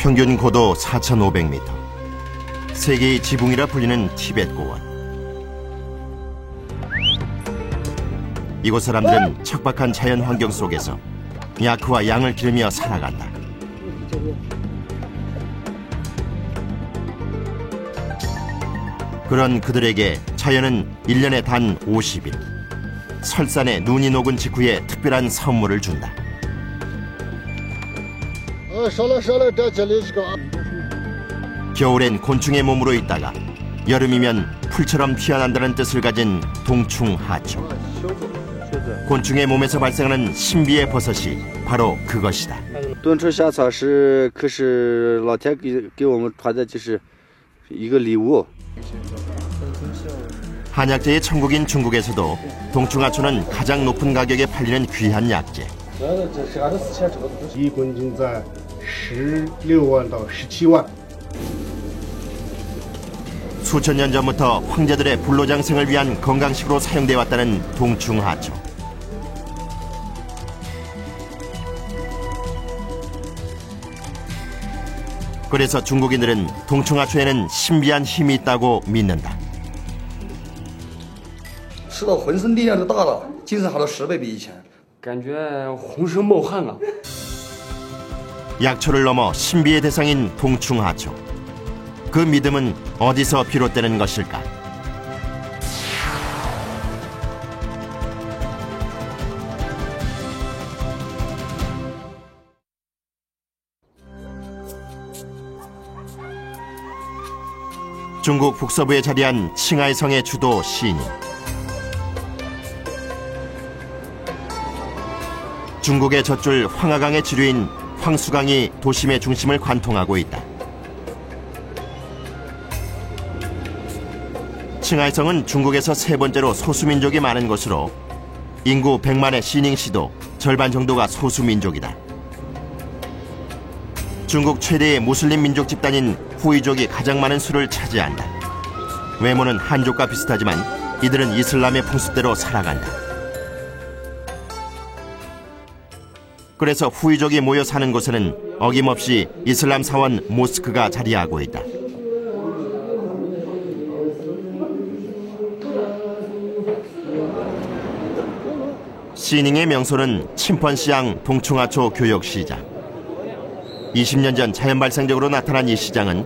평균 고도 4,500m. 세계의 지붕이라 불리는 티벳 고원. 이곳 사람들은 척박한 자연 환경 속에서 야크와 양을 기르며 살아간다. 그런 그들에게 자연은 1년에 단 50일, 설산에 눈이 녹은 직후에 특별한 선물을 준다. 겨울엔 곤충의 몸으로 있다가 여름이면 풀처럼 피어난다는 뜻을 가진 동충하초. 곤충의 몸에서 발생하는 신비의 버섯이 바로 그것이다. 冬虫夏草是可是老天给我们传的就是一个礼物。 한약재의 천국인 중국에서도 동충하초는 가장 높은 가격에 팔리는 귀한 약재. 一公斤在16万到17万。 수천 년 전부터 황제들의 불로장생을 위한 건강식으로 사용돼 왔다는 동충하초. 그래서 중국인들은 동충하초에는 신비한 힘이 있다고 믿는다. 吃到浑身力量都大了，精神好了10倍比以前，感觉浑身冒汗了。 약초를 넘어 신비의 대상인 동충하초. 그 믿음은 어디서 비롯되는 것일까? 중국 북서부에 자리한 칭하이성의 주도 시닝. 중국의 젖줄 황하강의 지류인 황수강이 도심의 중심을 관통하고 있다. 칭하이성은 중국에서 세 번째로 소수민족이 많은 곳으로 인구 100만의 시닝시도 절반 정도가 소수민족이다. 중국 최대의 무슬림 민족 집단인 후이족이 가장 많은 수를 차지한다. 외모는 한족과 비슷하지만 이들은 이슬람의 풍습대로 살아간다. 그래서 후이족이 모여 사는 곳에는 어김없이 이슬람 사원 모스크가 자리하고 있다. 시닝의 명소는 침펀시양 동충하초 교역시장. 20년 전 자연발생적으로 나타난 이 시장은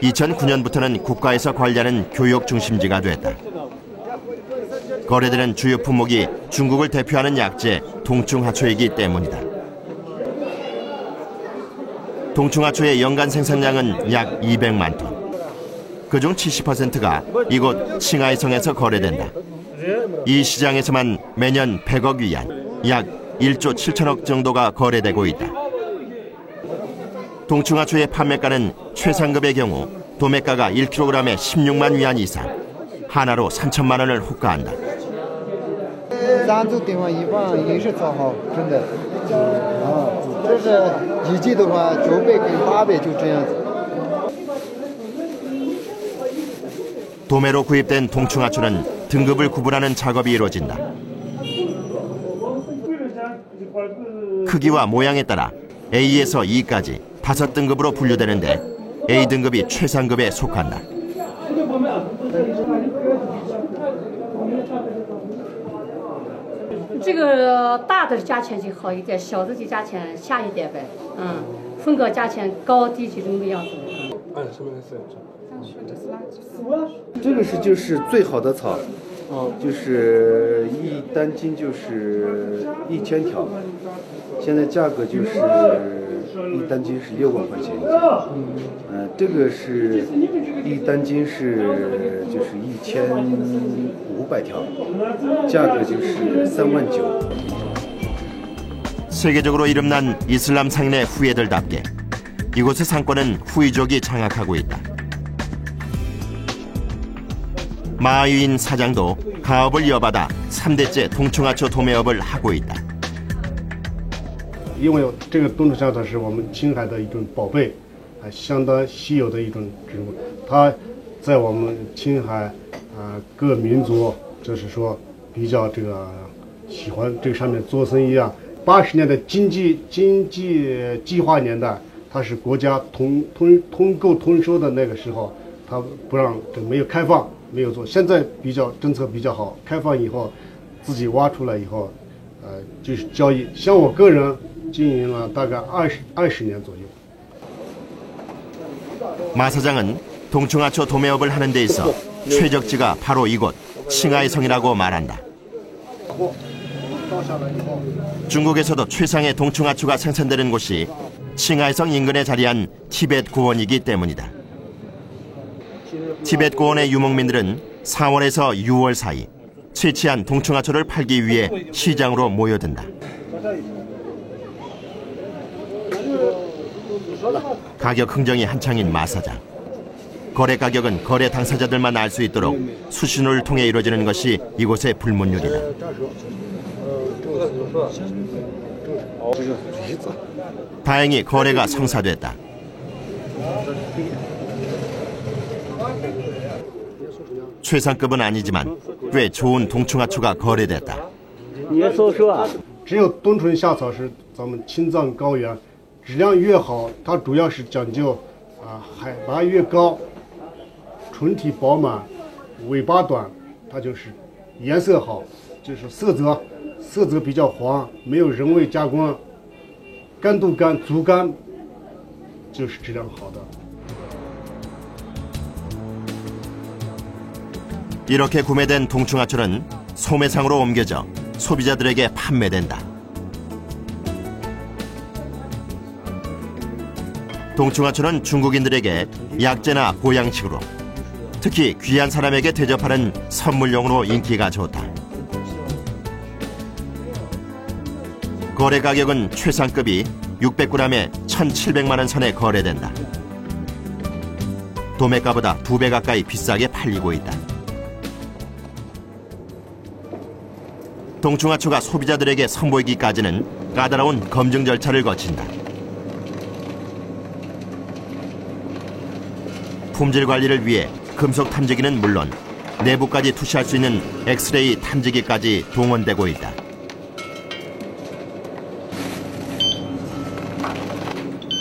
2009년부터는 국가에서 관리하는 교역 중심지가 됐다. 거래되는 주요 품목이 중국을 대표하는 약재 동충하초이기 때문이다. 동충하초의 연간 생산량은 약 200만 톤. 그중 70%가 이곳 칭하이성에서 거래된다. 이 시장에서만 매년 100억 위안, 약 1조 7천억 정도가 거래되고 있다. 동충하초의 판매가는 최상급의 경우 도매가가 1kg에 16만 위안 이상, 하나로 3천만 원을 호가한다. 咱这地方一般也是造好，真的，这是一季的话9倍跟8倍就这样子。 도매로 구입된 동충하초는 등급을 구분하는 작업이 이루어진다. 크기와 모양에 따라 A에서 E까지 5등급으로 분류되는데 A등급이 최상급에 속한다. 这个大的价钱就好一点，小的就价钱下一点呗。分个价钱高低就这么个样子。按什么颜色？ 这个就是最好的草，就是一单斤就是1000条，现在价格就是一单斤是6万块钱一斤，这个是一单斤是就是1500条，价格就是3万9。 세계적으로 이름난 이슬람 상인의 후예들답게 이곳의 상권은 후이족이 장악하고 있다. 마유인 사장도 가업을 이어받아 3대째 동충하초 도매업을 하고 있다. 因为这个冬虫夏草是我们青海的一种宝贝，相当稀有的一种植物。它在我们青海各民族就是说比较这个喜欢这个上面做生意啊。80年的经济计划年代，它是国家通购通收的那个时候，它不让，没有开放，没有做。现在政策比较好，开放以后，自己挖出来以后，就是交易。像我个人经营了大概20年左右。 마 사장은 동충하초 도매업을 하는 데 있어 최적지가 바로 이곳 칭하이성이라고 말한다. 중국에서도 최상의 동충하초가 생산되는 곳이 칭하이성 인근에 자리한 티벳 고원이기 때문이다. 티벳 고원의 유목민들은 4월에서 6월 사이 채취한 동충하초를 팔기 위해 시장으로 모여든다. 가격 흥정이 한창인 마 사장. 거래 가격은 거래 당사자들만 알 수 있도록 수신호를 통해 이루어지는 것이 이곳의 불문율이다. 다행히 거래가 성사됐다. 최상급은 아니지만 꽤 좋은 동충하초가 거래됐다. 只有冬春夏草是咱们青藏高原，质量越好，它主要是讲究海拔越高，纯体饱满，尾巴短，它就是颜色好，就是色泽比较黄，没有人为加工，干度干足干，就是质量好的。 이렇게 구매된 동충하초는 소매상으로 옮겨져 소비자들에게 판매된다. 동충하초는 중국인들에게 약재나 보양식으로, 특히 귀한 사람에게 대접하는 선물용으로 인기가 좋다. 거래 가격은 최상급이 600g에 1,700만 원 선에 거래된다. 도매가보다 2배 가까이 비싸게 팔리고 있다. 동충하초가 소비자들에게 선보이기까지는 까다로운 검증 절차를 거친다. 품질 관리를 위해 금속 탐지기는 물론 내부까지 투시할 수 있는 엑스레이 탐지기까지 동원되고 있다.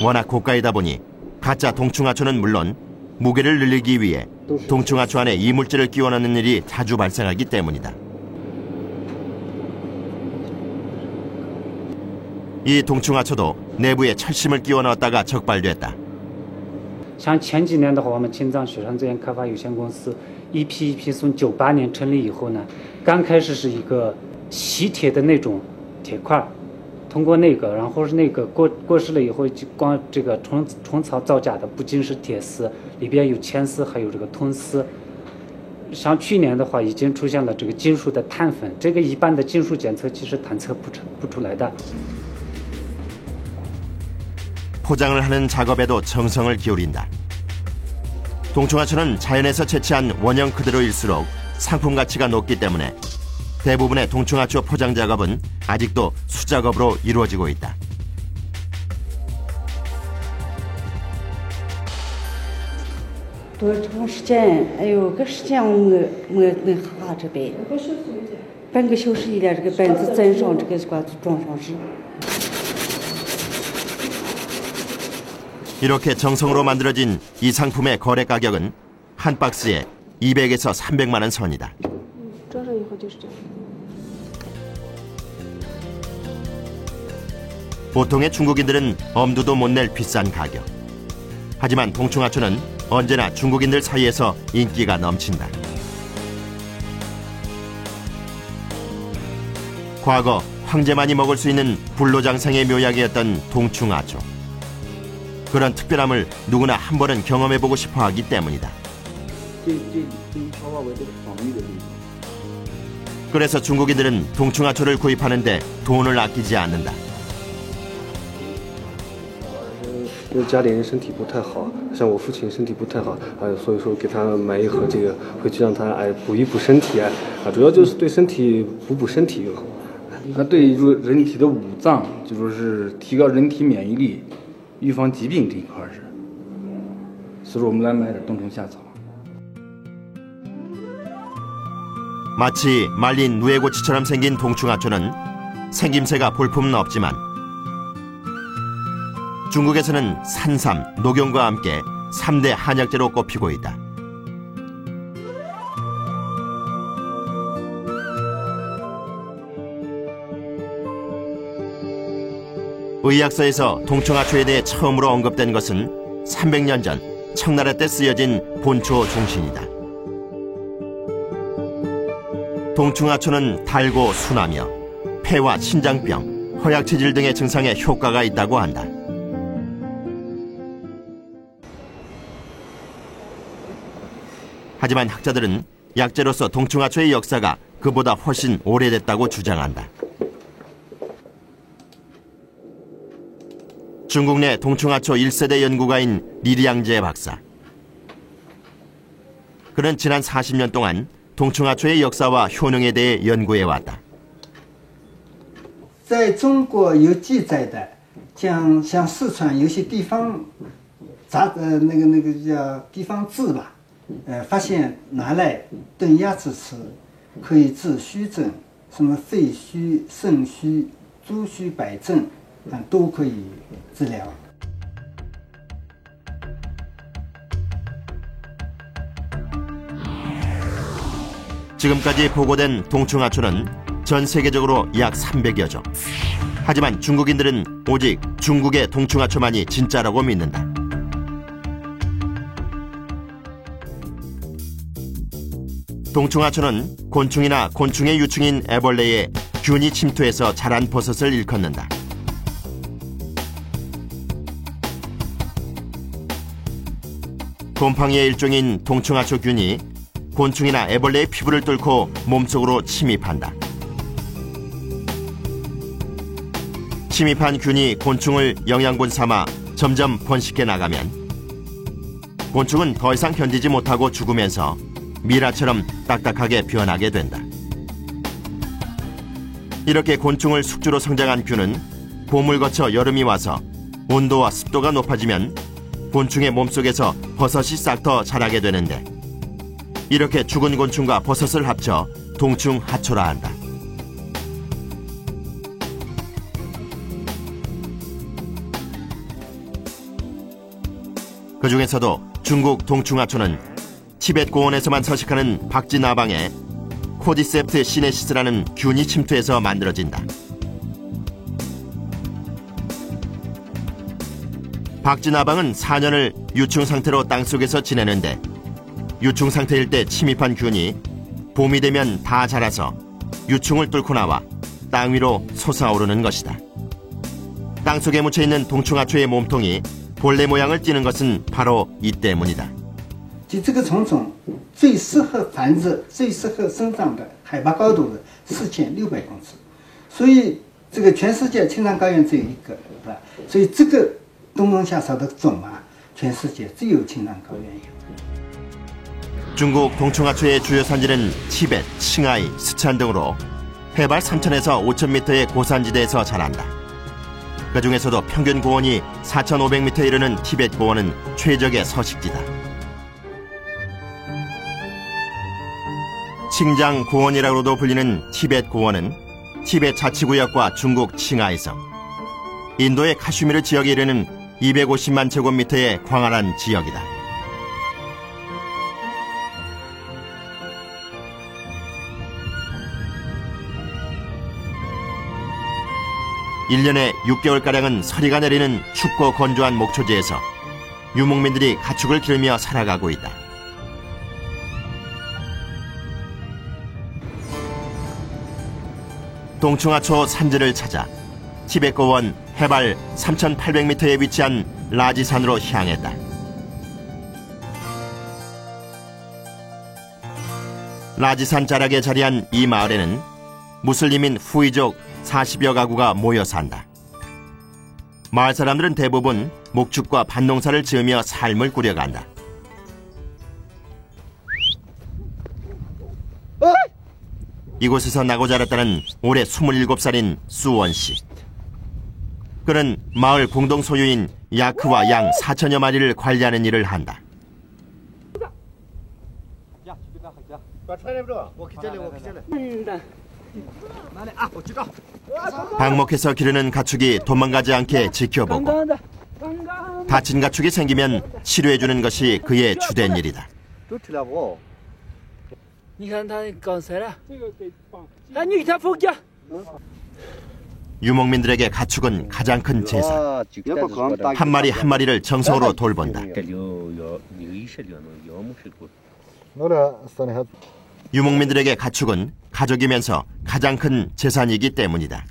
워낙 고가이다 보니 가짜 동충하초는 물론 무게를 늘리기 위해 동충하초 안에 이물질을 끼워 넣는 일이 자주 발생하기 때문이다. 이 동충하초도 내부에 철심을 끼워 넣었다가 적발됐다. 像前几年的话，我们青藏雪山资源开发有限公司一批从98年成立以后呢，刚开始是一个吸铁的那种铁块，通过那个，然后是那个过世了以后，就光这个虫草造假的不仅是铁丝，里边有铅丝，还有这个铜丝。像去年的话，已经出现了这个金属的碳粉，这个一般的金属检测其实探测不出来的。 포장을 하는 작업에도 정성을 기울인다. 동충하초는 자연에서 채취한 원형 그대로일수록 상품 가치가 높기 때문에 대부분의 동충하초 포장 작업은 아직도 수작업으로 이루어지고 있다. 多长时间？哎呦，个时间我哈这呗，半个小时以内，这个板子粘上，这个瓜子装上去。 이렇게 정성으로 만들어진 이 상품의 거래 가격은 한 박스에 200에서 300만 원 선이다. 보통의 중국인들은 엄두도 못 낼 비싼 가격. 하지만 동충하초는 언제나 중국인들 사이에서 인기가 넘친다. 과거 황제만이 먹을 수 있는 불로장생의 묘약이었던 동충하초. 그런 특별함을 누구나 한 번은 경험해보고 싶어 하기 때문이다. 그래서 중국인들은 동충하초를 구입하는데 돈을 아끼지 않는다. 因为家里人身体不太好，像我父亲身体不太好，所以说给他买一盒这个回去让他补一补身体主要就是对身体补身体就好。它对人体的五脏，就说是提高人体免疫力。 预防疾病这一块是，所以说我们来买点冬虫夏草。 마치 말린 누에고치처럼 생긴 동충하초는 생김새가 볼품은 없지만 중국에서는 산삼, 녹용과 함께 3대 한약재로 꼽히고 있다. 의학서에서 동충하초에 대해 처음으로 언급된 것은 300년 전 청나라 때 쓰여진 본초 종신이다. 동충하초는 달고 순하며 폐와 신장병, 허약체질 등의 증상에 효과가 있다고 한다. 하지만 학자들은 약재로서 동충하초의 역사가 그보다 훨씬 오래됐다고 주장한다. 중국 내 동충하초 1세대 연구가인 리량제 박사. 그는 지난 40년 동안 동충하초의 역사와 효능에 대해 연구해왔다. 在中国有记载的，像四川有些地方那个叫地方志吧，发现拿来炖鸭子吃，可以治虚症，什么肺虚、肾虚、猪虚百症，都可以治疗。 지금까지 보고된 동충하초는 전 세계적으로 약 300여 종. 하지만 중국인들은 오직 중국의 동충하초만이 진짜라고 믿는다. 동충하초는 곤충이나 곤충의 유충인 애벌레에 균이 침투해서 자란 버섯을 일컫는다. 곰팡이의 일종인 동충하초균이 곤충이나 애벌레의 피부를 뚫고 몸속으로 침입한다. 침입한 균이 곤충을 영양분 삼아 점점 번식해 나가면 곤충은 더 이상 견디지 못하고 죽으면서 미라처럼 딱딱하게 변하게 된다. 이렇게 곤충을 숙주로 성장한 균은 봄을 거쳐 여름이 와서 온도와 습도가 높아지면 곤충의 몸속에서 버섯이 싹터 자라게 되는데 이렇게 죽은 곤충과 버섯을 합쳐 동충하초라 한다. 그 중에서도 중국 동충하초는 티벳 고원에서만 서식하는 박쥐나방에 코디셉트 시네시스라는 균이 침투해서 만들어진다. 박쥐나방은 4년을 유충 상태로 땅속에서 지내는데 유충 상태일 때 침입한 균이 봄이 되면 다 자라서 유충을 뚫고 나와 땅 위로 솟아오르는 것이다. 땅속에 묻혀있는 동충하초의 몸통이 벌레 모양을 띠는 것은 바로 이 때문이다. 这个虫种最适合繁殖、最适合生长的海拔高度是4600公尺，所以这个全世界青藏高原只有一个，是吧？所以这个冬虫夏草的种啊，全世界只有青藏高原有。 중국 동충하초의 주요 산지는 티벳, 칭하이, 스촨 등으로 해발 3,000에서 5,000m의 고산지대에서 자란다. 그 중에서도 평균 고원이 4,500m에 이르는 티벳 고원은 최적의 서식지다. 칭장 고원이라고도 불리는 티벳 고원은 티벳 자치구역과 중국 칭하이성, 인도의 카슈미르 지역에 이르는 250만 제곱미터의 광활한 지역이다. (1년에) 6개월가량은 서리가 내리는 춥고 건조한 목초지에서 유목민들이 가축을 기르며 살아가고 있다. 동충하초 산지를 찾아 티벳 고원 해발 3,800m에 위치한 라지산으로 향했다. 라지산 자락에 자리한 이 마을에는 무슬림인 후이족 40여 가구가 모여 산다. 마을 사람들은 대부분 목축과 밭농사를 지으며 삶을 꾸려간다. 이곳에서 나고 자랐다는 올해 27살인 수원 씨. 그는 마을 공동 소유인 야크와 양 4천여 마리를 관리하는 일을 한다. 방목해서 기르는 가축이 도망가지 않게 지켜보고 다친 가축이 생기면 치료해주는 것이 그의 주된 일이다. 都吃了不？你看它刚塞了，哎，你给它放家。 유목민들에게 가축은 가장 큰 재산. 한 마리 한 마리를 정성으로 돌본다. 유목민들에게 가축은 가족이면서 가장 큰 재산이기 때문이다.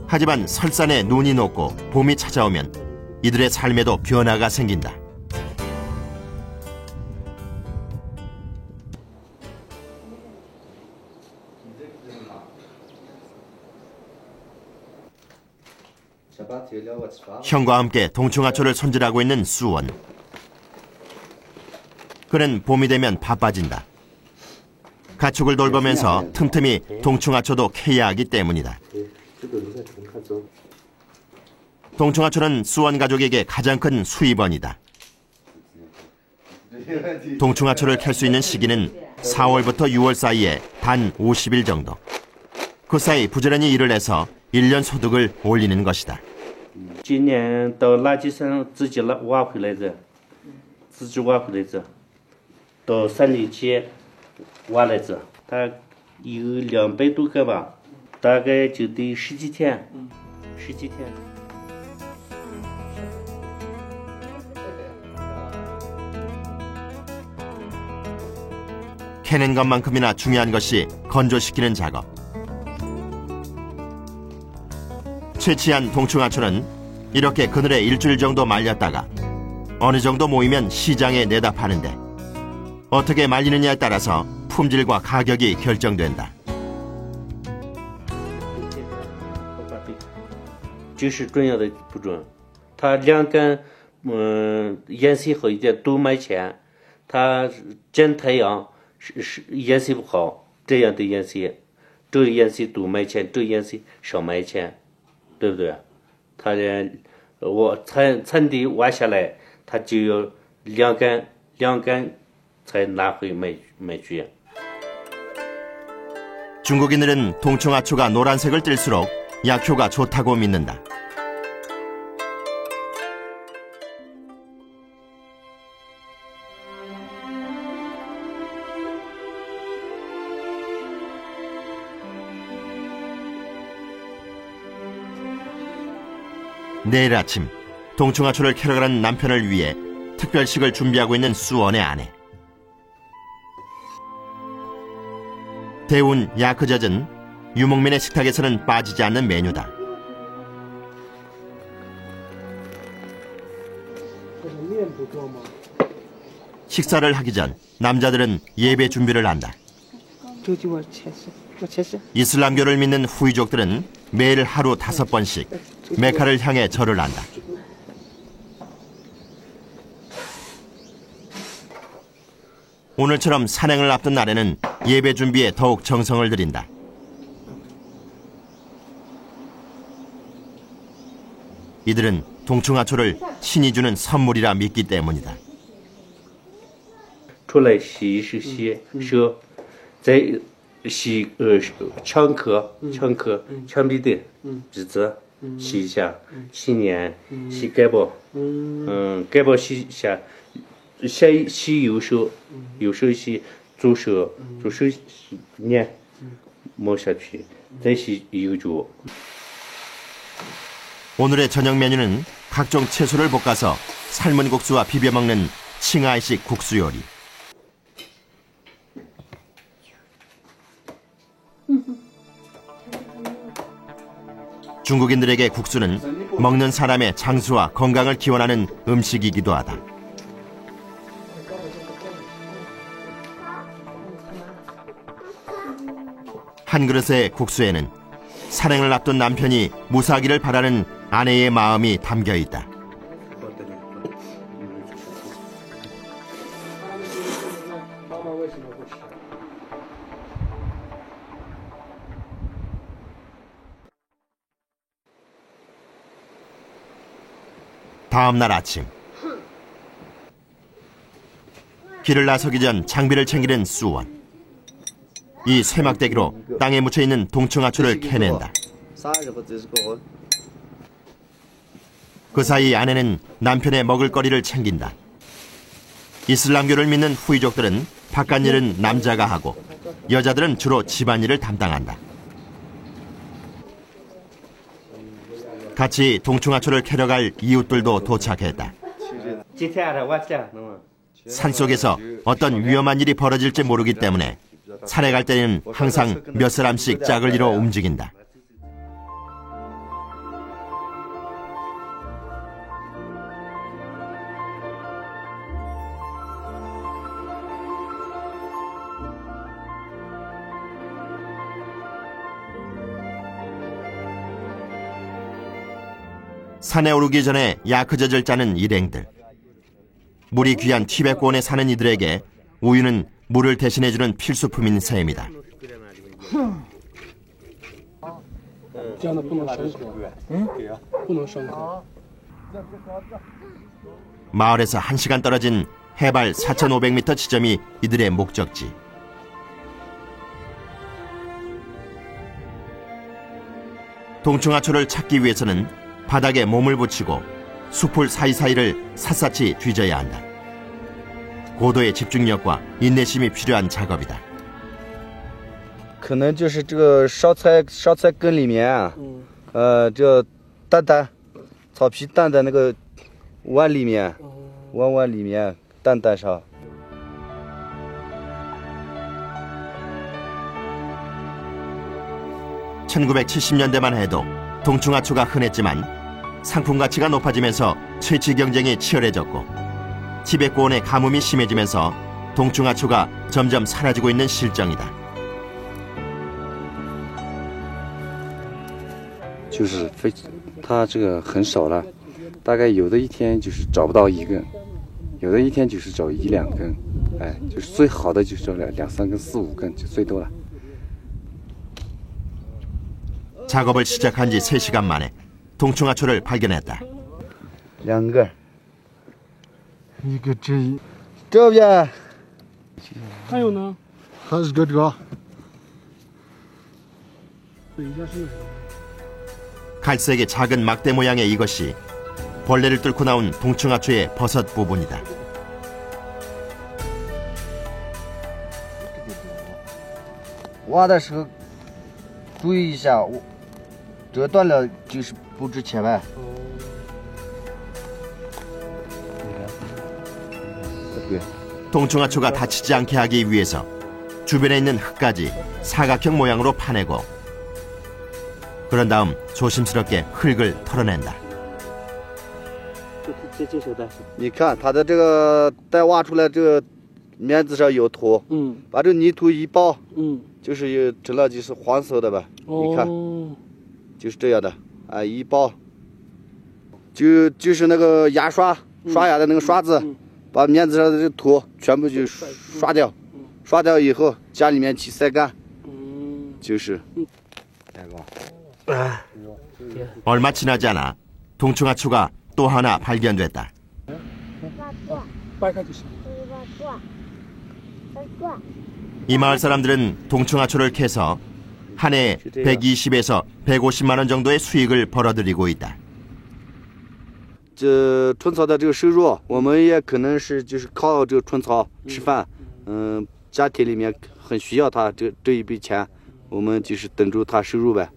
하지만 설산에 눈이 녹고 봄이 찾아오면 이들의 삶에도 변화가 생긴다. 형과 함께 동충하초를 손질하고 있는 수원. 그는 봄이 되면 바빠진다. 가축을 돌보면서 틈틈이 동충하초도 캐야 하기 때문이다. 동충하초는 수원 가족에게 가장 큰 수입원이다. 동충하초를 캘 수 있는 시기는 4월부터 6월 사이에 단 50일 정도. 그 사이 부지런히 일을 해서 1년 소득을 올리는 것이다. 今年到垃圾山自己挖回来的，自己挖回来的，到山里去挖来的，它有200多个吧，大概就得十几天。 캐는 것만큼이나 중요한 것이 건조시키는 작업. 채취한 동충하초는 이렇게 그늘에 일주일 정도 말렸다가 어느 정도 모이면 시장에 내다 파는데 어떻게 말리느냐에 따라서 품질과 가격이 결정된다. 这是重要的步骤。它两根，颜色好一点都卖钱，它见太阳是颜色不好，这样的颜色，这个颜色多卖钱，这个颜色少卖钱，对不对？它我产地挖下来，它就要两根才拿回卖去。 중국인들은 동충하초가 노란색을 띨수록 약효가 좋다고 믿는다. 내일 아침 동충하초를 캐러 가는 남편을 위해 특별식을 준비하고 있는 수원의 아내. 데운 야크젖은 유목민의 식탁에서는 빠지지 않는 메뉴다. 식사를 하기 전 남자들은 예배 준비를 한다. 이슬람교를 믿는 후이족들은 매일 하루 5번씩 메카를 향해 절을 한다. 오늘처럼 산행을 앞둔 날에는 예배 준비에 더욱 정성을 들인다. 이들은 동충하초를 신이 주는 선물이라 믿기 때문이다. 出来洗一洗手，再洗枪壳、枪鼻的鼻子洗一下，洗脸、洗胳膊，胳膊洗一下，先洗右手，右手洗左手，左手洗脸抹下去，再洗右脚。 오늘의 저녁 메뉴는 각종 채소를 볶아서 삶은 국수와 비벼 먹는 칭하이식 국수 요리. 중국인들에게 국수는 먹는 사람의 장수와 건강을 기원하는 음식이기도 하다. 한 그릇의 국수에는 산행을 앞둔 남편이 무사하기를 바라는 아내의 마음이 담겨 있다. 다음 날 아침 길을 나서기 전 장비를 챙기는 수원. 이 쇠막대기로 땅에 묻혀있는 동충하초를 캐낸다. 그 사이 아내는 남편의 먹을거리를 챙긴다. 이슬람교를 믿는 후이족들은 바깥일은 남자가 하고 여자들은 주로 집안일을 담당한다. 같이 동충하초를 캐러 갈 이웃들도 도착했다. 산속에서 어떤 위험한 일이 벌어질지 모르기 때문에 산에 갈 때는 항상 몇 사람씩 짝을 이뤄 움직인다. 산에 오르기 전에 야크젖을 짜는 일행들. 물이 귀한 티베트권에 사는 이들에게 우유는 물을 대신해주는 필수품인 셈이다. 마을에서 1시간 떨어진 해발 4,500m 지점이 이들의 목적지. 동충하초를 찾기 위해서는 바닥에 몸을 붙이고 숲을 사이사이를 샅샅이 뒤져야 한다. 고도의 집중력과 인내심이 필요한 작업이다. 可能就是这个烧菜根里面，这蛋蛋，草皮蛋的那个碗里面，碗里面蛋上。 1970년대만 해도 동충하초가 흔했지만 상품 가치가 높아지면서 채취 경쟁이 치열해졌고 티베트권의 가뭄이 심해지면서 동충하초가 점점 사라지고 있는 실정이다. 就是它这个很少了，大概有的一天就是找不到一根，有的一天就是找1、2根，哎，就是最好的就是找2、3根、4、5根就最多了。 작업을 시작한 지 3시간 만에 동충하초를 발견했다. 2个，一个这边，还有呢？还是这个。 갈색의 작은 막대 모양의 이것이 벌레를 뚫고 나온 동충하초의 버섯 부분이다.挖的时候注意一下，折断了就是不值钱呗。 동충하초가 다치지 않게 하기 위해서 주변에 있는 흙까지 사각형 모양으로 파내고 그런 다음 조심스럽게 흙을 털어낸다. 你看它的这个带挖出来这个面子上有土，把这泥土一包，就是成了就是黄色的吧？你看，就是这样的啊，一包，就是那个牙刷刷牙的那个刷子，把面子上的这土全部就刷掉，刷掉以后家里面去晒干，就是。 얼마 지나지 않아 동충하초가 또 하나 발견됐다. 이 마을 사람들은 동충하초를 캐서 한 해에 120에서 150만 원 정도의 수익을 벌어들이고 있다. 这春草的这个收入，我们也可能是就是靠这个春草吃饭，家庭里面很需要它这一笔钱，我们就是等住它收入呗。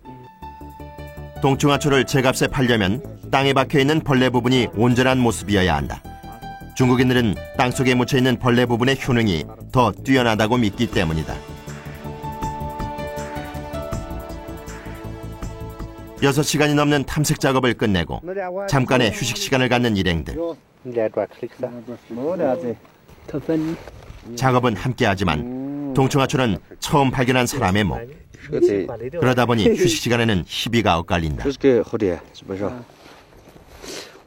동충하초를 제값에 팔려면 땅에 박혀있는 벌레 부분이 온전한 모습이어야 한다. 중국인들은 땅속에 묻혀있는 벌레 부분의 효능이 더 뛰어나다고 믿기 때문이다. 6시간이 넘는 탐색 작업을 끝내고 잠깐의 휴식 시간을 갖는 일행들. 작업은 함께하지만 동충하초는 처음 발견한 사람의 목. 그러다 보니 휴식 시간에는 희비가 엇갈린다.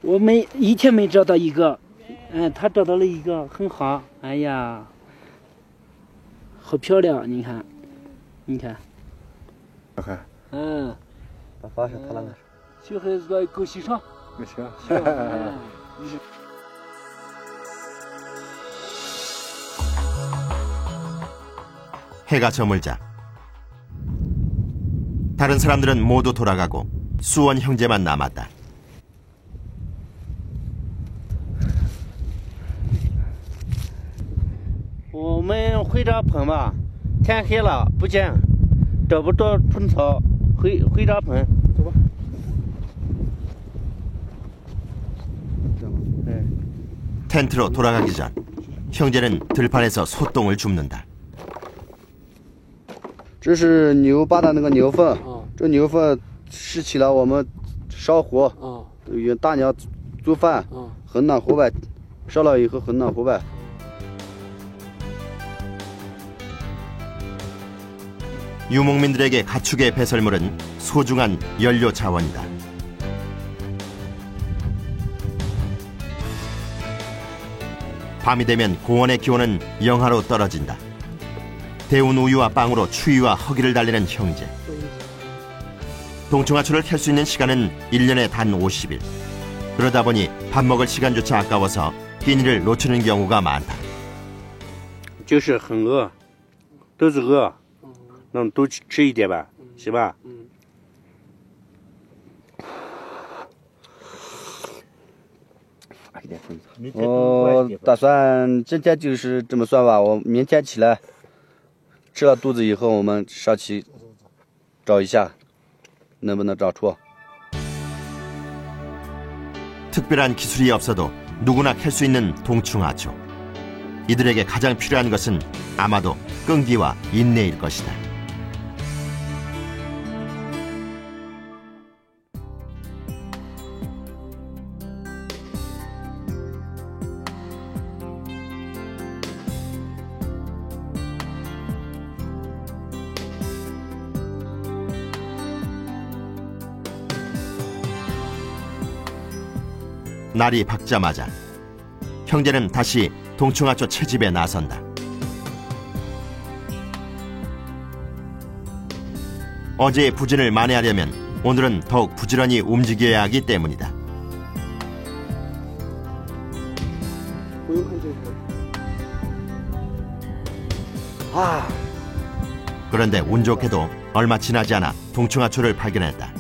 我一天没找到一个，他找到了一个，很好。哎呀，好漂亮！你看，你看。把发现他了呢。小孩子在狗戏上。没事。 해가 저물자 다른 사람들은 모두 돌아가고 수원 형제만 남았다. 我们回着棚吧，天黑了不见，找不着春草，回着棚。走吧。 텐트로 돌아가기 전 형제는 들판에서 소똥을 줍는다. 这是牛扒的那个牛粪，这牛粪拾起来我们烧火，用大娘做饭，很暖和呗，烧了以后很暖和呗。 유목민들에게 가축의 배설물은 소중한 연료 자원이다. 밤이 되면 고원의 기온은 영하로 떨어진다. 데운 우유와 빵으로 추위와 허기를 달래는 형제. 동충하초를 캘 수 있는 시간은 1년에 단 50일. 그러다 보니 밥 먹을 시간조차 아까워서 끼니를 놓치는 경우가 많다. 就是很饿，都是饿，能多吃一点吧，行吧？我打算今天就是这么算吧，我明天起来吃了肚子以后，我们上去找一下，能不能找出。 특별한 기술이 없어도 누구나 캘 수 있는 동충하초. 이들에게 가장 필요한 것은 아마도 끈기와 인내일 것이다. 날이 밝자마자 형제는 다시 동충하초 채집에 나선다. 어제의 부진을 만회하려면 오늘은 더욱 부지런히 움직여야 하기 때문이다. 그런데 운 좋게도 얼마 지나지 않아 동충하초를 발견했다.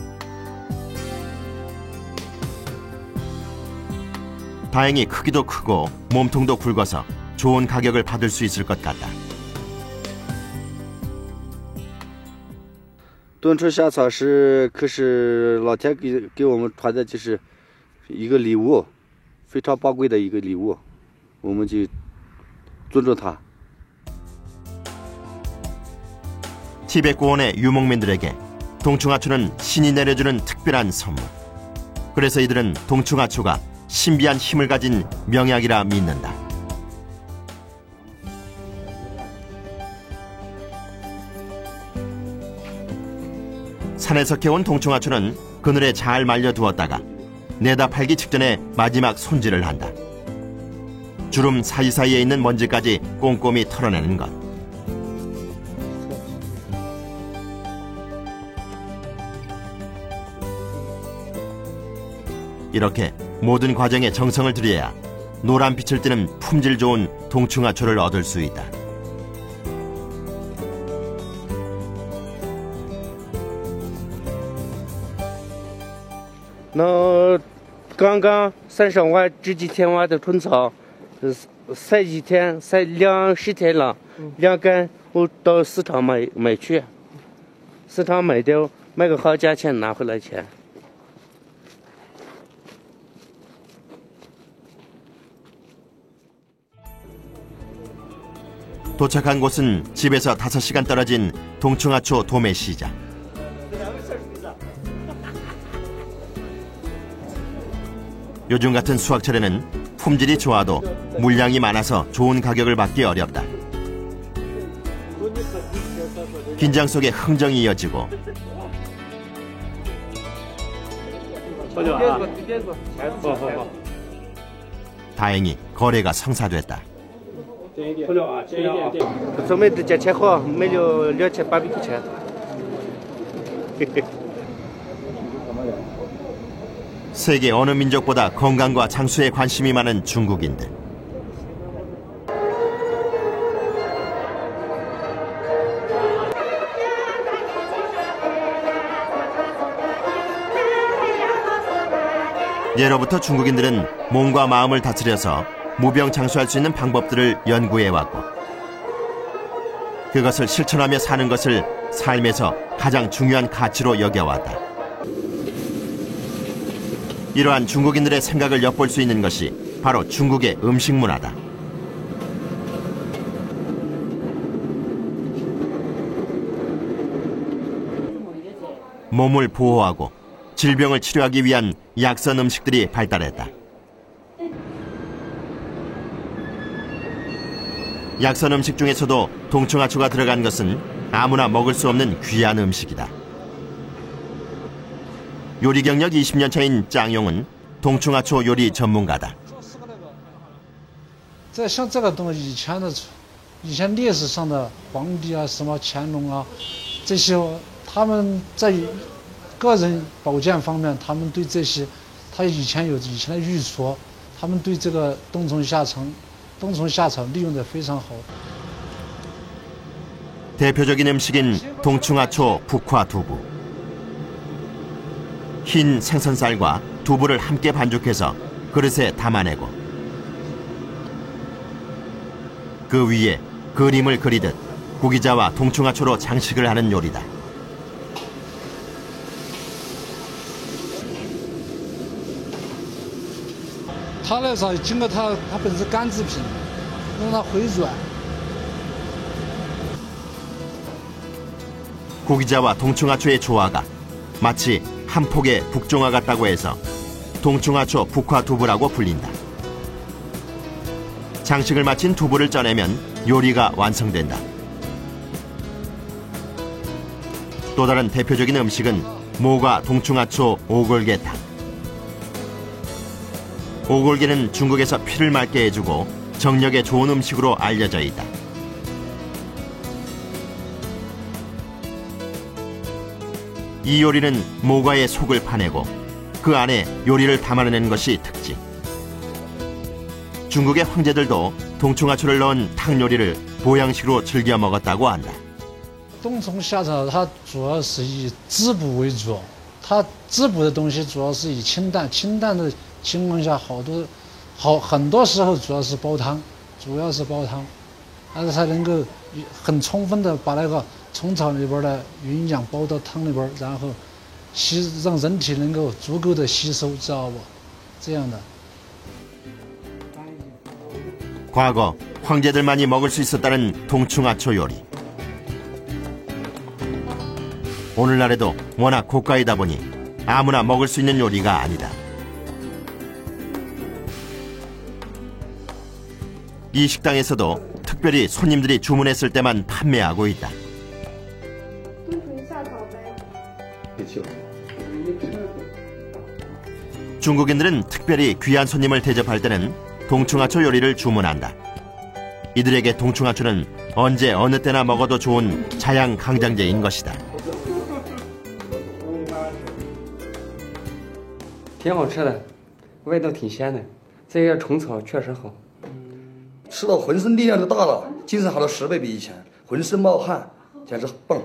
다행히 크기도 크고 몸통도 굵어서 좋은 가격을 받을 수 있을 것 같다. 炖出香草是可是老天给我们传的，就是一个礼物，非常宝贵的一个礼物，我们就尊重它。 티베트 고원의 유목민들에게 동충하초는 신이 내려주는 특별한 선물. 그래서 이들은 동충하초가 신비한 힘을 가진 명약이라 믿는다. 산에서 캐온 동충하초는 그늘에 잘 말려두었다가 내다 팔기 직전에 마지막 손질을 한다. 주름 사이사이에 있는 먼지까지 꼼꼼히 털어내는 것. 이렇게 모든 과정에 정성을 들여야 노란 빛을 띠는 품질 좋은 동충하초를 얻을 수 있다.那刚刚山上挖这几天挖的春草，晒几天，晒10天了，晾干，我到市场买去，市场买掉，卖个好价钱拿回来钱。 도착한 곳은 집에서 5시간 떨어진 동충하초 도매시장. 요즘 같은 수확철에는 품질이 좋아도 물량이 많아서 좋은 가격을 받기 어렵다. 긴장 속에 흥정이 이어지고 다행히 거래가 성사됐다. 准备的价钱好，卖了2800块钱。 세계 어느 민족보다 건강과 장수에 관심이 많은 중국인들. 예로부터 중국인들은 몸과 마음을 다스려서 무병장수할 수 있는 방법들을 연구해왔고 그것을 실천하며 사는 것을 삶에서 가장 중요한 가치로 여겨왔다. 이러한 중국인들의 생각을 엿볼 수 있는 것이 바로 중국의 음식 문화다. 몸을 보호하고 질병을 치료하기 위한 약선 음식들이 발달했다. 약선 음식 중에서도 동충하초가 들어간 것은 아무나 먹을 수 없는 귀한 음식이다. 요리 경력 20년 차인 짱용은 동충하초 요리 전문가다. 这像这个东西，以前历史上的皇帝啊，什么乾隆啊，这些他们在个人保健方面，他们对这些，他以前的御厨，他们对这个冬虫夏草利用得非常好。 대표적인 음식인 동충하초 북화두부. 흰 생선살과 두부를 함께 반죽해서 그릇에 담아내고 그 위에 그림을 그리듯 구기자와 동충하초로 장식을 하는 요리다.它那啥，经过它本身是干制品，让它回软。 구기자와 동충하초의 조화가 마치 한 폭의 북종화 같다고 해서 동충하초 북화두부라고 불린다. 장식을 마친 두부를 짜내면 요리가 완성된다. 또 다른 대표적인 음식은 모과 동충하초 오골계탕. 오골계는 중국에서 피를 맑게 해주고 정력에 좋은 음식으로 알려져 있다. 이 요리는 모과의 속을 파내고 그 안에 요리를 담아내는 것이 특징. 중국의 황제들도 동충하초를 넣은 탕 요리를 보양식으로 즐겨 먹었다고 한다. 冬虫夏草它主要是以滋补为主，它滋补的东西主要是以清淡的情况下，很多时候主要是煲汤，但是它能够很充分的把那个虫草里边的营养煲到汤里边，然后让人体能够足够的吸收，知道不？这样的。 과거 황제들만이 먹을 수 있었다는 동충하초 요리. 오늘날에도 워낙 고가이다 보니 아무나 먹을 수 있는 요리가 아니다. 이 식당에서도 특별히 손님들이 주문했을 때만 판매하고 있다. 중국인들은 특별히 귀한 손님을 대접할 때는 동충하초 요리를 주문한다. 이들에게 동충하초는 언제 어느 때나 먹어도 좋은 자양강장제인 것이다. 挺好吃的，味道挺鲜的。这个虫草确实好。吃到浑身力量都大了，精神好了10倍比以前，浑身冒汗，简直棒。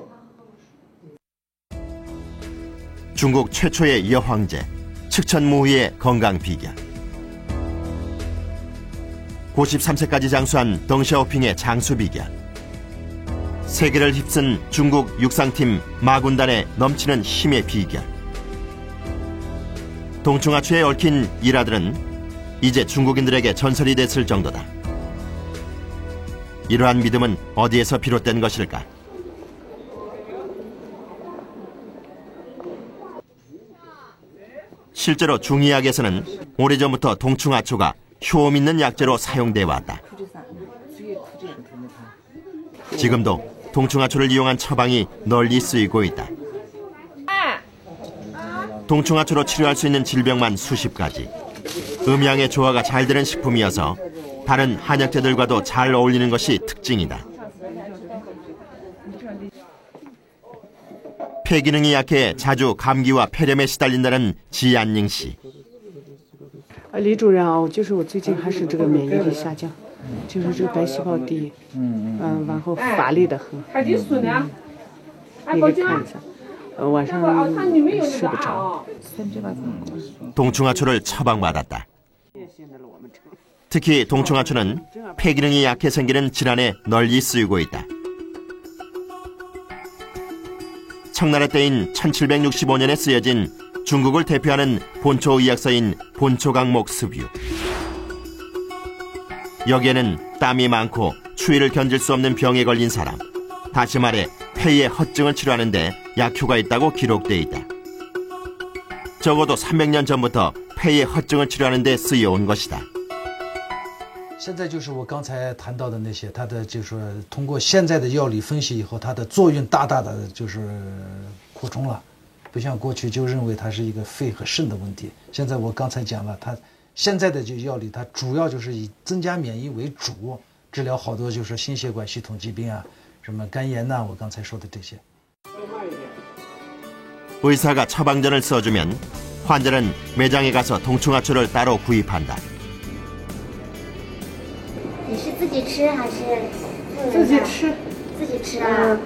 중국 최초의 여황제, 측천무희의 건강 비결. 93세까지 장수한 덩샤오핑의 장수 비결. 세계를 휩쓴 중국 육상팀 마군단의 넘치는 힘의 비결. 동충하초에 얽힌 일화들은 이제 중국인들에게 전설이 됐을 정도다. 이러한 믿음은 어디에서 비롯된 것일까? 실제로 중의학에서는 오래전부터 동충하초가 효험 있는 약재로 사용돼 왔다. 지금도 동충하초를 이용한 처방이 널리 쓰이고 있다. 동충하초로 치료할 수 있는 질병만 수십 가지. 음양의 조화가 잘 되는 식품이어서 다른 한약재들과도 잘 어울리는 것이 특징이다. 폐기능이 약해 자주 감기와 폐렴에 시달린다는 지안닝 씨. 李主任啊，就是我最近还是这个免疫力下降，就是这个白细胞低，然后乏力的很。你给看一下，晚上睡不着。 동충하초를 처방받았다. 특히 동충하초는 폐기능이 약해 생기는 질환에 널리 쓰이고 있다. 청나라 때인 1765년에 쓰여진 중국을 대표하는 본초 의학서인 본초강목 습유. 여기에는 땀이 많고 추위를 견딜 수 없는 병에 걸린 사람, 다시 말해 폐의 허증을 치료하는 데 약효가 있다고 기록돼 있다. 적어도 300년 전부터 폐의 허증을 치료하는 데 쓰여온 것이다. 现在就是我刚才谈到的那些，它的就是通过现在的药理分析以后，它的作用大大的就是扩充了，不像过去就认为它是一个肺和肾的问题。现在我刚才讲了，它现在的这药理，它主要就是以增加免疫为主，治疗好多就是心血管系统疾病啊，什么肝炎呐，我刚才说的这些。 의사가 처방전을 써주면 환자는 매장에 가서 동충하초를 따로 구입한다. 你是自己吃还是自己吃？自己吃啊！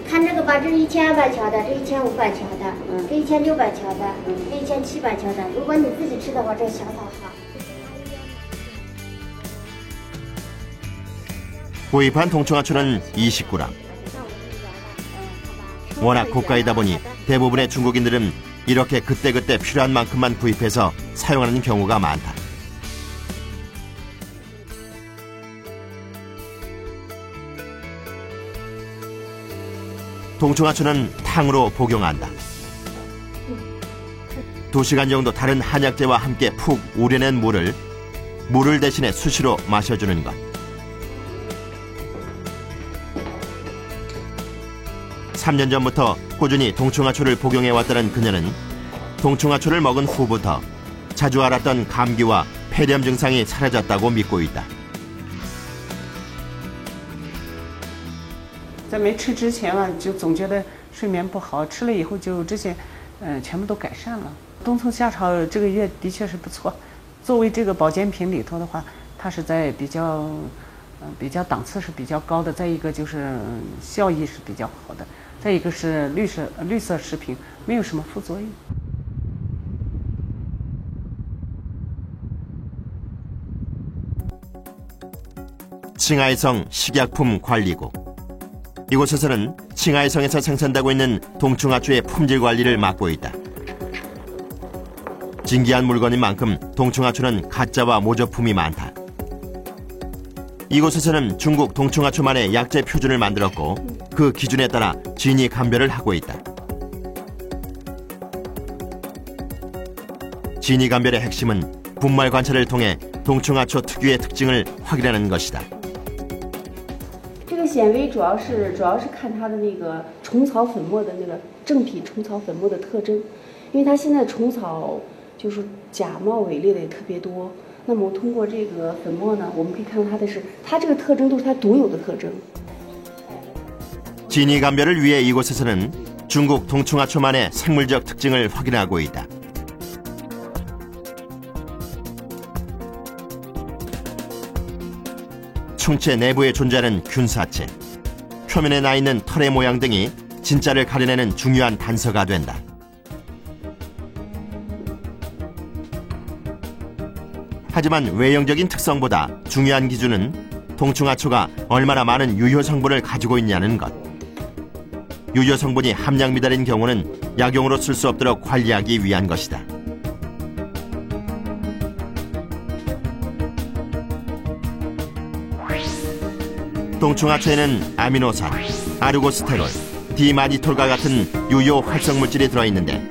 看这个吧，这是1200乔的，这1500乔的，这1600乔的，这1700乔的。如果你自己吃的话，这小草好。 구입한 동충하초는 20g. 워낙 고가이다 보니 대부분의 중국인들은 이렇게 그때그때 필요한 만큼만 구입해서 사용하는 경우가 많다. 동충하초는 탕으로 복용한다. 2시간 정도 다른 한약재와 함께 푹 우려낸 물을 대신에 수시로 마셔주는 것. 3년 전부터 꾸준히 동충하초를 복용해왔다는 그녀는 동충하초를 먹은 후부터 자주 앓았던 감기와 폐렴 증상이 사라졌다고 믿고 있다. 在没吃之前啊，就总觉得睡眠不好，吃了以后就这些，全部都改善了。冬虫夏草这个药的确是不错，作为这个保健品里头的话，它是在比较档次是比较高的。再一个就是效益是比较好的，再一个是绿色食品，没有什么副作用。 칭하이성 식약품 관리국. 이곳에서는 칭하이성에서 생산되고 있는 동충하초의 품질 관리를 맡고 있다. 진귀한 물건인 만큼 동충하초는 가짜와 모조품이 많다. 이곳에서는 중국 동충하초만의 약재 표준을 만들었고 그 기준에 따라 진위 감별을 하고 있다. 진위 감별의 핵심은 분말 관찰을 통해 동충하초 특유의 특징을 확인하는 것이다. 这个显微主要是看它的那个虫草粉末的那个正体虫草粉末的特征，因为它现在虫草就是假冒伪劣的也特别多。那么通过这个粉末呢，我们可以看到它这个特征都是它独有的特征。 진위 감별을 위해 이곳에서는 중국 동충하초만의 생물적 특징을 확인하고 있다. 충체 내부에 존재하는 균사체, 표면에 나 있는 털의 모양 등이 진짜를 가려내는 중요한 단서가 된다. 하지만 외형적인 특성보다 중요한 기준은 동충하초가 얼마나 많은 유효 성분을 가지고 있냐는 것. 유효 성분이 함량 미달인 경우는 약용으로 쓸 수 없도록 관리하기 위한 것이다. 동충하초에는 아미노산, 아르고스테롤, 디마니톨과 같은 유효 활성물질이 들어있는데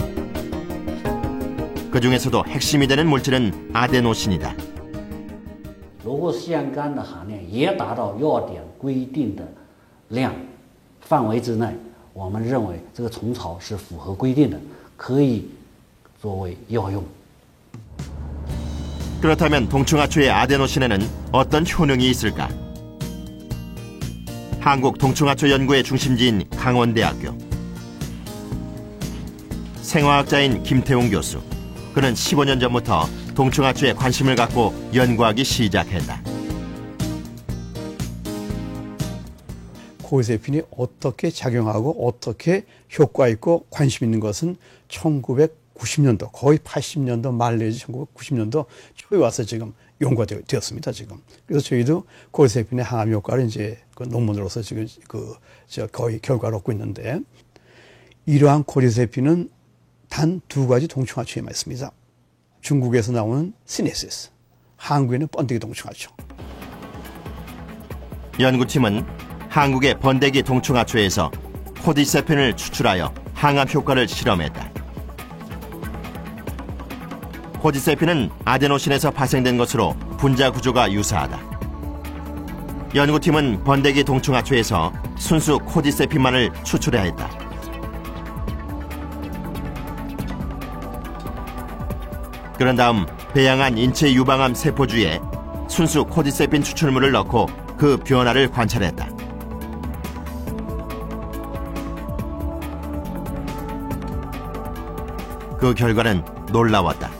그 중에서도 핵심이 되는 물질은 아데노신이다. 如果腺苷的含量也达到药典规定的量范围之内，我们认为这个虫草是符合规定的，可以作为药用。 그렇다면 동충하초의 아데노신에는 어떤 효능이 있을까? 한국 동충하초 연구의 중심지인 강원대학교. 생화학자인 김태웅 교수. 그는 15년 전부터 동충하초에 관심을 갖고 연구하기 시작했다. 코이세핀이 어떻게 작용하고 어떻게 효과 있고 관심 있는 것은 1990년도 거의 80년도 말 내지 1990년도 초에 와서 지금 연구가 되었습니다. 지금. 그래서 저희도 코이세핀의 항암 효과를 이제 그 논문으로서 지금 거의 결과를 얻고 있는데, 이러한 코이세핀은 단 2가지 동충하초에만 있습니다. 중국에서 나오는 시네시스, 한국에는 번데기 동충하초. 연구팀은 한국의 번데기 동충하초에서 코디세핀을 추출하여 항암 효과를 실험했다. 코디세핀은 아데노신에서 파생된 것으로 분자 구조가 유사하다. 연구팀은 번데기 동충하초에서 순수 코디세핀만을 추출해야 했다. 그런 다음 배양한 인체 유방암 세포주에 순수 코디세핀 추출물을 넣고 그 변화를 관찰했다. 그 결과는 놀라웠다.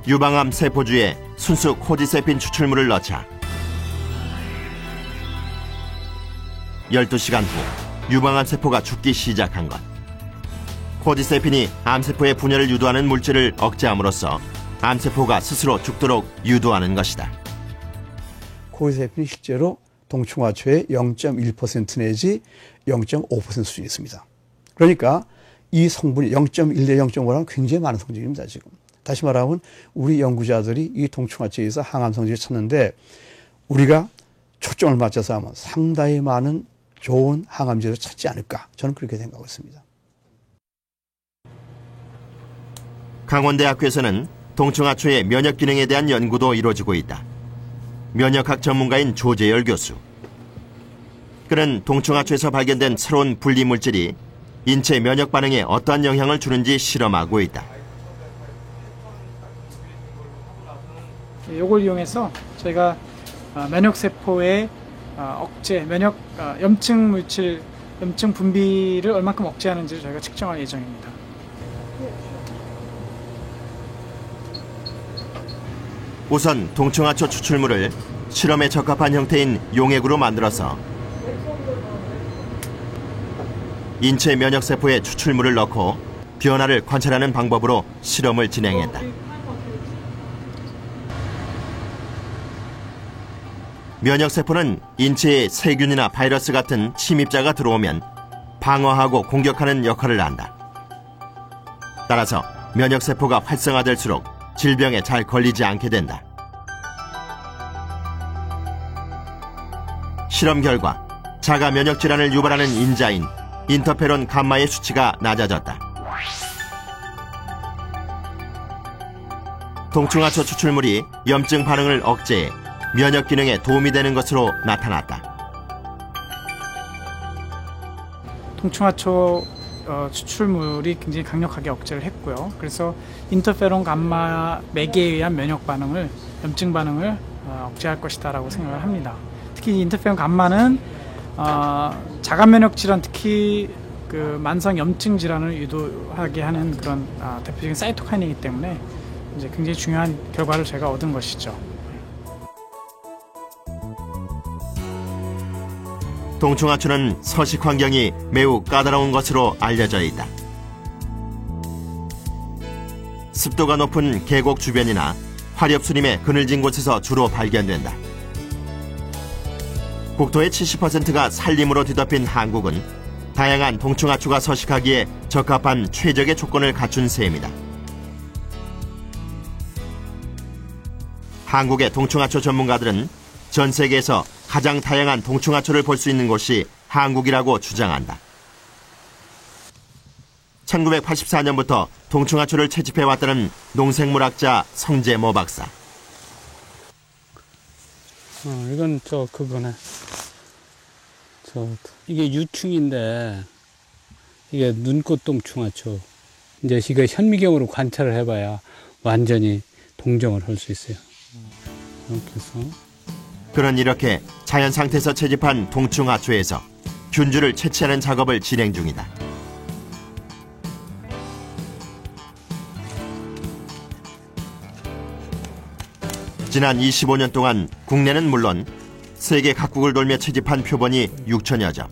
유방암 세포주에 순수 코디세핀 추출물을 넣자 12시간 후 유방암 세포가 죽기 시작한 것. 코디세핀이 암세포의 분열을 유도하는 물질을 억제함으로써 암세포가 스스로 죽도록 유도하는 것이다. 코디세핀이 실제로 동충하초의 0.1% 내지 0.5% 수준이 있습니다. 그러니까 이 성분이 0.1 대 0.5라는 굉장히 많은 성질입니다. 지금. 다시 말하면 우리 연구자들이 이 동충하초에서 항암 성질을 찾는데 우리가 초점을 맞춰서 하면 상당히 많은 좋은 항암제를 찾지 않을까, 저는 그렇게 생각하고 있습니다. 강원대학교에서는 동충하초의 면역 기능에 대한 연구도 이루어지고 있다. 면역학 전문가인 조재열 교수. 그는 동충하초에서 발견된 새로운 분리물질이 인체 면역 반응에 어떠한 영향을 주는지 실험하고 있다. 이걸 이용해서 저희가 면역세포의 억제, 염증 물질, 염증 분비를 얼마큼 억제하는지를 저희가 측정할 예정입니다. 우선 동충하초 추출물을 실험에 적합한 형태인 용액으로 만들어서 인체 면역세포에 추출물을 넣고 변화를 관찰하는 방법으로 실험을 진행했다. 면역세포는 인체에 세균이나 바이러스 같은 침입자가 들어오면 방어하고 공격하는 역할을 한다. 따라서 면역세포가 활성화될수록 질병에 잘 걸리지 않게 된다. 실험 결과 자가 면역 질환을 유발하는 인자인 인터페론 감마의 수치가 낮아졌다. 동충하초 추출물이 염증 반응을 억제해 면역 기능에 도움이 되는 것으로 나타났다. 동충하초 추출물이 굉장히 강력하게 억제를 했고요. 그래서 인터페론 감마 맥에 의한 면역 반응을, 염증 반응을 억제할 것이다라고 생각을 합니다. 특히 인터페론 감마는 자가 면역 질환, 특히 그 만성 염증 질환을 유도하게 하는 그런 대표적인 사이토카인이기 때문에 이제 굉장히 중요한 결과를 제가 얻은 것이죠. 동충하초는 서식 환경이 매우 까다로운 것으로 알려져 있다. 습도가 높은 계곡 주변이나 화렵수림의 그늘진 곳에서 주로 발견된다. 국토의 70%가 산림으로 뒤덮인 한국은 다양한 동충하초가 서식하기에 적합한 최적의 조건을 갖춘 셈이다. 한국의 동충하초 전문가들은 전 세계에서 가장 다양한 동충하초를 볼 수 있는 곳이 한국이라고 주장한다. 1984년부터 동충하초를 채집해왔다는 농생물학자 성재모 박사. 이건 그거네. 이게 유충인데 이게 눈꽃 동충하초. 이제 이거 현미경으로 관찰을 해봐야 완전히 동정을 할 수 있어요. 이렇게 해서. 그는 이렇게 자연 상태에서 채집한 동충하초에서 균주를 채취하는 작업을 진행 중이다. 지난 25년 동안 국내는 물론 세계 각국을 돌며 채집한 표본이 6천여 점.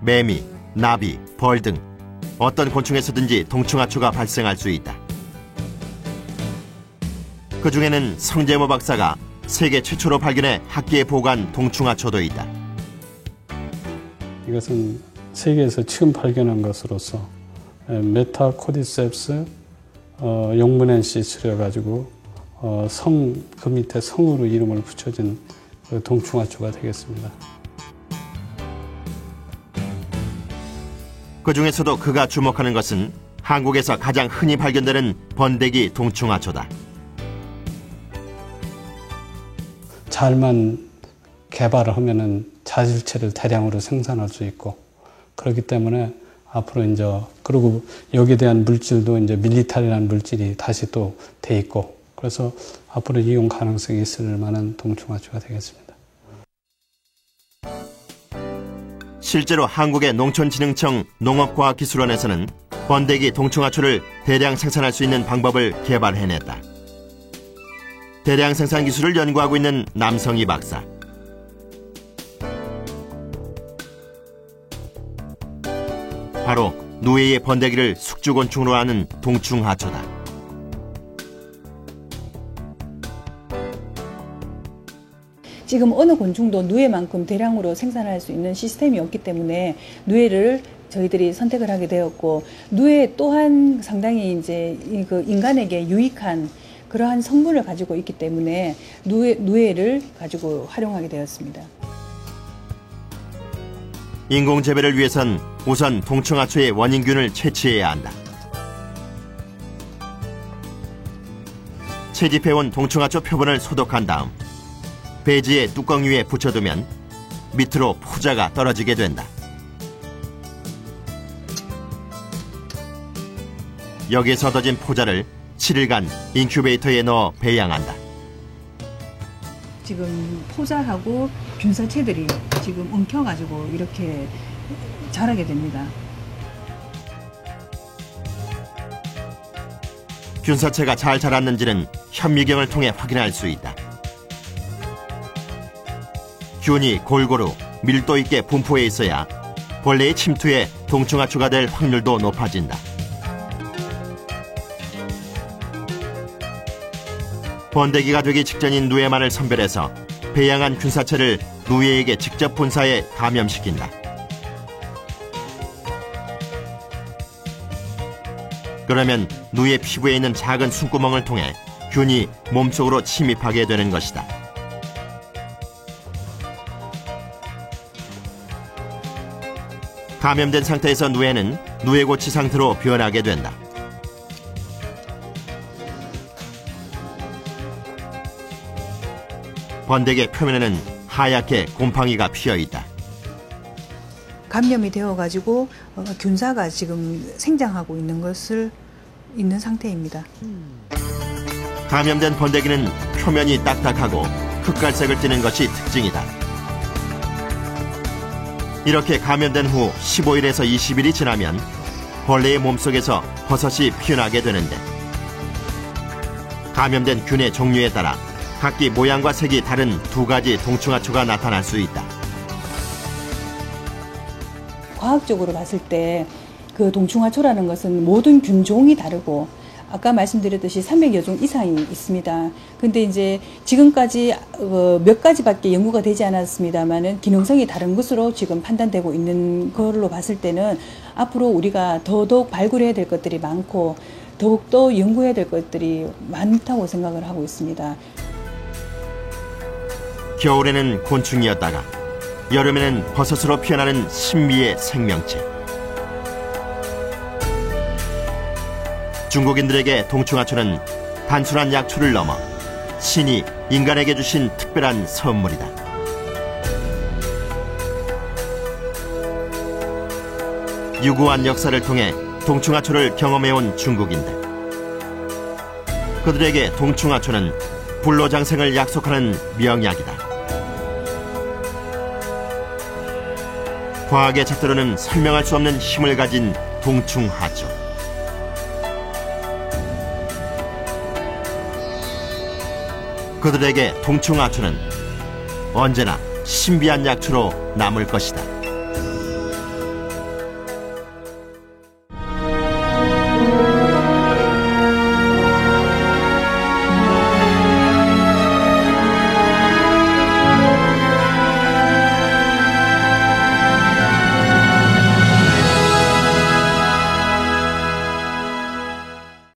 매미, 나비, 벌 등 어떤 곤충에서든지 동충하초가 발생할 수 있다. 그중에는 성재모 박사가 세계 최초로 발견해 학계에 보고한 동충하초도 있다. 이것은 세계에서 처음 발견한 것으로서 메타코디셉스 용문엔시스를 가지고 그 밑에 성으로 이름을 붙여진 동충하초가 되겠습니다. 그 중에서도 그가 주목하는 것은 한국에서 가장 흔히 발견되는 번데기 동충하초다. 잘만 개발을 하면은 자질체를 대량으로 생산할 수 있고, 그렇기 때문에 앞으로 이제, 그리고 여기에 대한 물질도 이제 밀리타리라는 물질이 다시 또 돼 있고, 그래서 앞으로 이용 가능성이 있을 만한 동충하초가 되겠습니다. 실제로 한국의 농촌진흥청 농업과학기술원에서는 번데기 동충하초를 대량 생산할 수 있는 방법을 개발해냈다. 대량 생산 기술을 연구하고 있는 남성희 박사. 바로 누에의 번데기를 숙주곤충으로 하는 동충하초다. 지금 어느 곤충도 누에만큼 대량으로 생산할 수 있는 시스템이 없기 때문에 누에를 저희들이 선택을 하게 되었고, 누에 또한 상당히 이제 그 인간에게 유익한 그러한 성분을 가지고 있기 때문에 누에를 가지고 활용하게 되었습니다. 인공 재배를 위해선 우선 동충하초의 원인균을 채취해야 한다. 채집해온 동충하초 표본을 소독한 다음 배지의 뚜껑 위에 붙여두면 밑으로 포자가 떨어지게 된다. 여기에서 얻어진 포자를 7일간 인큐베이터에 넣어 배양한다. 지금 포자하고 균사체들이 지금 엉켜가지고 이렇게 자라게 됩니다. 균사체가 잘 자랐는지는 현미경을 통해 확인할 수 있다. 균이 골고루 밀도 있게 분포해 있어야 벌레의 침투에 동충하초가 될 확률도 높아진다. 번데기가 되기 직전인 누에만을 선별해서 배양한 균사체를 누에에게 직접 분사해 감염시킨다. 그러면 누에 피부에 있는 작은 숨구멍을 통해 균이 몸속으로 침입하게 되는 것이다. 감염된 상태에서 누에는 누에고치 상태로 변하게 된다. 번데기 표면에는 하얗게 곰팡이가 피어있다. 감염이 되어가지고 균사가 지금 생장하고 있는 상태입니다. 감염된 번데기는 표면이 딱딱하고 흑갈색을 띠는 것이 특징이다. 이렇게 감염된 후 15일에서 20일이 지나면 벌레의 몸속에서 버섯이 피어나게 되는데, 감염된 균의 종류에 따라 각기 모양과 색이 다른 두 가지 동충하초가 나타날 수 있다. 과학적으로 봤을 때 그 동충하초라는 것은 모든 균종이 다르고, 아까 말씀드렸듯이 300여 종 이상이 있습니다. 근데 이제 지금까지 몇 가지밖에 연구가 되지 않았습니다만은 기능성이 다른 것으로 지금 판단되고 있는 걸로 봤을 때는 앞으로 우리가 더더욱 발굴해야 될 것들이 많고 더욱더 연구해야 될 것들이 많다고 생각을 하고 있습니다. 겨울에는 곤충이었다가 여름에는 버섯으로 피어나는 신비의 생명체. 중국인들에게 동충하초는 단순한 약초를 넘어 신이 인간에게 주신 특별한 선물이다. 유구한 역사를 통해 동충하초를 경험해온 중국인들. 그들에게 동충하초는 불로장생을 약속하는 명약이다. 과학의 잣대로는 설명할 수 없는 힘을 가진 동충하초. 그들에게 동충하초는 언제나 신비한 약초로 남을 것이다.